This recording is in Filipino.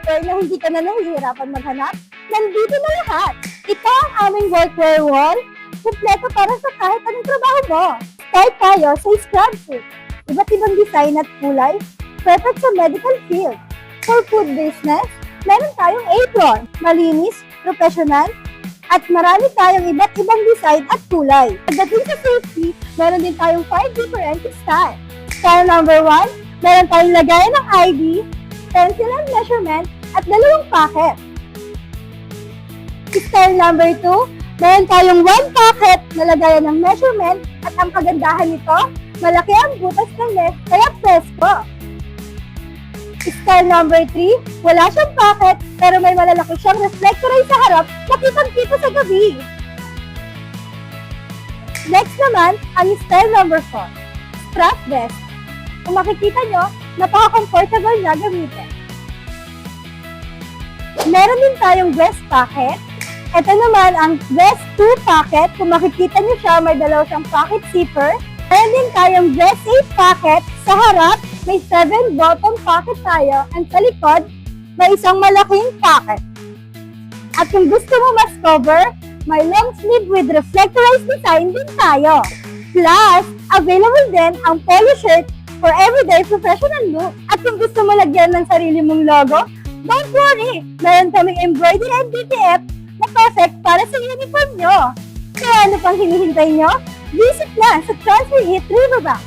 workwear na hindi ka na nahihirapan maghanap? Nandito na lahat! Ito ang aming workwear wall. Kumpleto para sa kahit anong trabaho mo. Start tayo sa scrub suit. Iba't ibang design at kulay. Perfect sa medical field. For food business, meron tayong apron. Malinis, professional, at marami tayong iba't ibang design at kulay. Pagdating sa safety, meron din tayong 5 different style. Style number 1, meron tayong lagayan ng ID, pencil and measurement, at 2 packet. Style number 2, meron tayong 1 packet na lagayan ng measurement at ang kagandahan nito, malaki ang butas ng left kaya presko. Style number 3, wala siyang packet pero may malalaki siyang reflector ray sa harap na kitang-kita sa gabi. Next naman, ang style number 4, strap vest. Kung makikita nyo, napaka-comfortable na gamitin. Meron din tayong vest pocket. Ito naman ang vest 2 pocket. Kung makikita nyo siya, may dalawa siyang pocket zipper. Meron din tayong vest 8 pocket. Sa harap, may 7 bottom pocket tayo. And sa likod, may isang malaking pocket. At kung gusto mo mas cover, may long sleeve with reflectorized design din tayo. Plus, available din ang polo shirt for everyday professional look. At kung gusto mo lagyan ng sarili mong logo, don't worry! Meron kaming embroidery and DTF na perfect para sa uniform nyo. Kaya ano pang hinihintay nyo? Visit na sa Transfer It Riverbank.